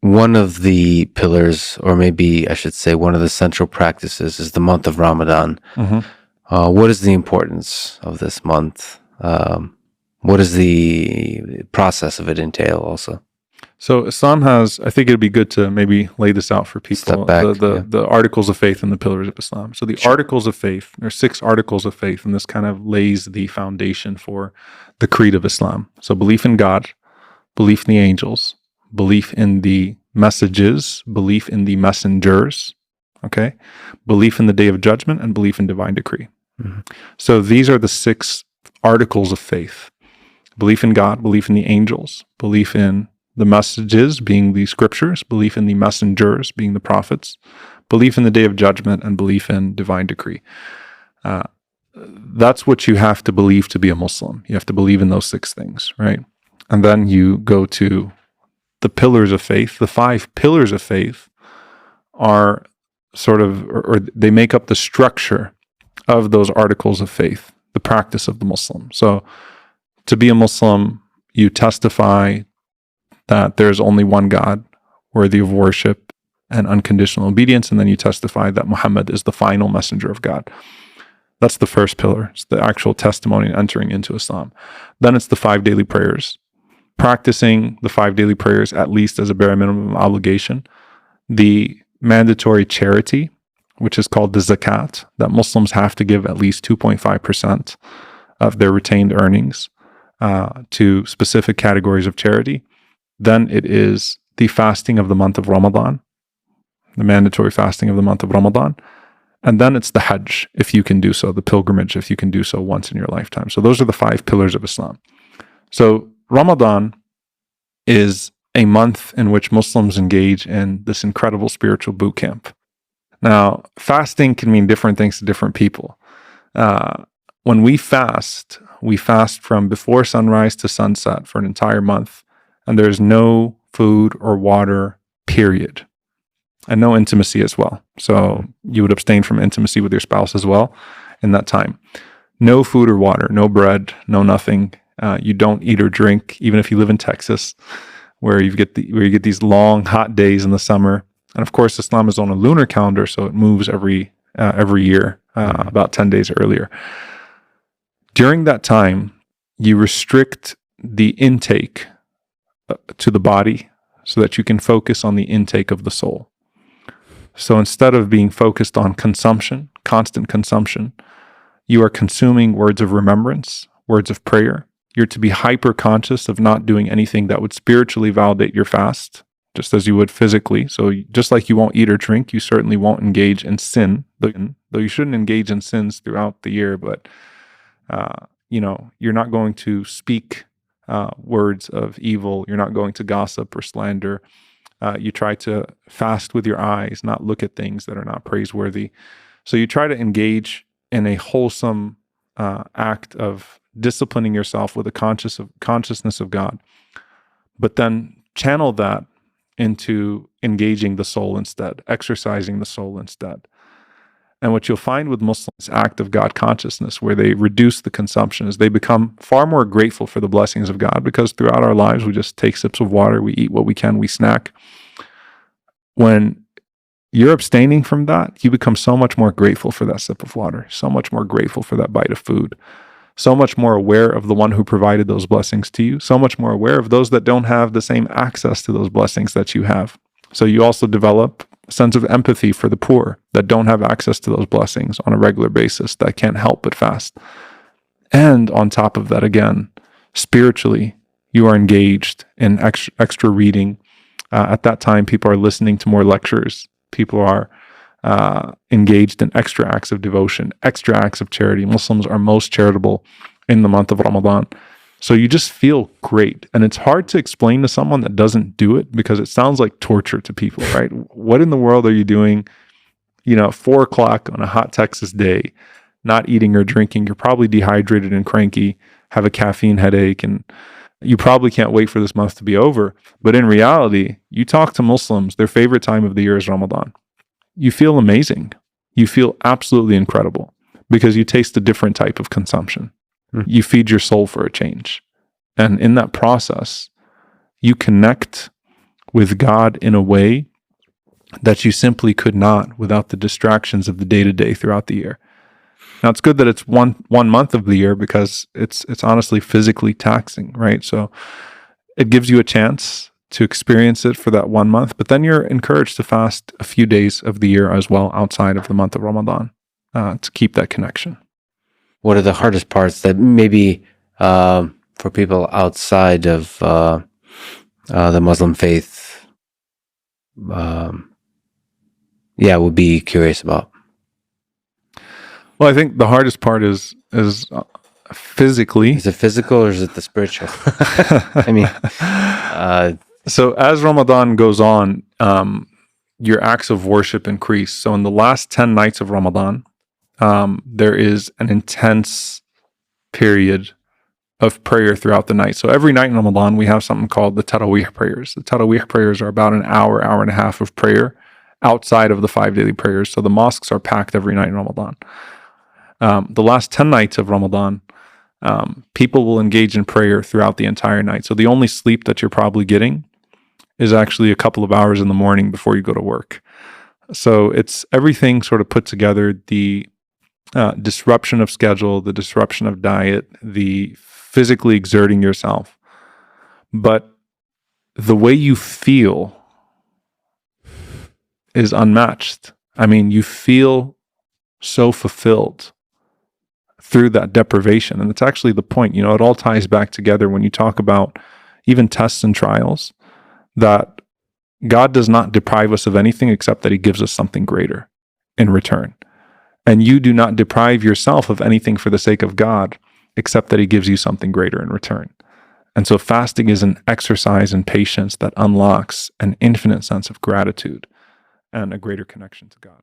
one of the pillars, or maybe I should say one of the central practices, is the month of Ramadan. Mhm. What is the importance of this month? What does the process of it entail also? So Islam has, I think it'd be good to maybe lay this out for people, Step back. the articles of faith and the pillars of Islam. So the Sure. articles of faith, there are 6 articles of faith, and this kind of lays the foundation for the creed of Islam. So belief in God, belief in the angels, belief in the messages, belief in the messengers, okay? Belief in the day of judgment, and belief in divine decree. Mhm. So these are the 6 articles of faith. Belief in God, belief in the angels, belief in the messages being the scriptures, belief in the messengers being the prophets, belief in the day of judgment, and belief in divine decree. That's what you have to believe to be a Muslim. You have to believe in those 6 things, right? And then you go to the pillars of faith. The 5 pillars of faith are sort of, or they make up the structure of those articles of faith, the practice of the Muslim. So to be a Muslim, you testify that there's only one God worthy of worship and unconditional obedience, and then you testify that Muhammad is the final messenger of God. That's the first pillar. It's the actual testimony and entering into Islam. Then it's the 5 daily prayers, practicing the 5 daily prayers at least as a bare minimum obligation, the mandatory charity, which is called the zakat, that Muslims have to give at least 2.5% of their retained earnings to specific categories of charity. Then it is the fasting of the month of Ramadan, the mandatory fasting of the month of Ramadan. And then it's the Hajj, if you can do so, the pilgrimage, if you can do so once in your lifetime. So those are the 5 pillars of Islam. So Ramadan is a month in which Muslims engage in this incredible spiritual boot camp. Now, fasting can mean different things to different people. When we fast from before sunrise to sunset for an entire month, and there's no food or water, period. And no intimacy as well. So you would abstain from intimacy with your spouse as well in that time. No food or water, no bread, no nothing. You don't eat or drink, even if you live in Texas, where you get these long, hot days in the summer. And of course, Islam is on a lunar calendar, so it moves every year, about 10 days earlier. During that time, you restrict the intake to the body so that you can focus on the intake of the soul. So instead of being focused on consumption, constant consumption, you are consuming words of remembrance, words of prayer. You're to be hyper conscious of not doing anything that would spiritually validate your fast, just as you would physically. So just like you won't eat or drink, you certainly won't engage in sin, though you shouldn't engage in sins throughout the year, but you're not going to speak words of evil. You're not going to gossip or slander. You try to fast with your eyes, not look at things that are not praiseworthy. So you try to engage in a wholesome act of disciplining yourself with a consciousness of God, but then channel that into engaging the soul instead, exercising the soul instead. And what you'll find with Muslims, act of God consciousness, where they reduce the consumption, is they become far more grateful for the blessings of God, because throughout our lives, we just take sips of water, we eat what we can, we snack. When you're abstaining from that, you become so much more grateful for that sip of water, so much more grateful for that bite of food, so much more aware of the one who provided those blessings to you, so much more aware of those that don't have the same access to those blessings that you have. So you also develop sense of empathy for the poor that don't have access to those blessings on a regular basis, that can't help but fast. And on top of that, again, spiritually, you are engaged in extra reading. At that time, people are listening to more lectures. People are engaged in extra acts of devotion, extra acts of charity. Muslims are most charitable in the month of Ramadan. So you just feel great. And it's hard to explain to someone that doesn't do it, because it sounds like torture to people, right? What in the world are you doing, 4 o'clock on a hot Texas day, not eating or drinking? You're probably dehydrated and cranky, have a caffeine headache, and you probably can't wait for this month to be over. But in reality, you talk to Muslims, their favorite time of the year is Ramadan. You feel amazing. You feel absolutely incredible, because you taste a different type of consumption. You feed your soul for a change. And in that process, you connect with God in a way that you simply could not without the distractions of the day-to-day throughout the year. Now, it's good that it's one month of the year because it's honestly physically taxing, right? So it gives you a chance to experience it for that 1 month, but then you're encouraged to fast a few days of the year as well outside of the month of Ramadan to keep that connection. What are the hardest parts that maybe for people outside of the Muslim faith, would be curious about? Well, I think the hardest part is physically. Is it physical or is it the spiritual? I mean, so as Ramadan goes on, your acts of worship increase. So in the last 10 nights of Ramadan, there is an intense period of prayer throughout the night. So every night in Ramadan, we have something called the Taraweeh prayers. The Taraweeh prayers are about an hour and a half of prayer outside of the 5 daily prayers. So the mosques are packed every night in Ramadan. The last 10 nights of Ramadan, people will engage in prayer throughout the entire night. So the only sleep that you're probably getting is actually a couple of hours in the morning before you go to work. So it's everything sort of put together, the disruption of schedule, the disruption of diet, the physically exerting yourself. But the way you feel is unmatched. I mean, you feel so fulfilled through that deprivation. And that's actually the point. You know, it all ties back together when you talk about even tests and trials, that God does not deprive us of anything except that he gives us something greater in return. And you do not deprive yourself of anything for the sake of God except that he gives you something greater in return. And so fasting is an exercise in patience that unlocks an infinite sense of gratitude and a greater connection to God.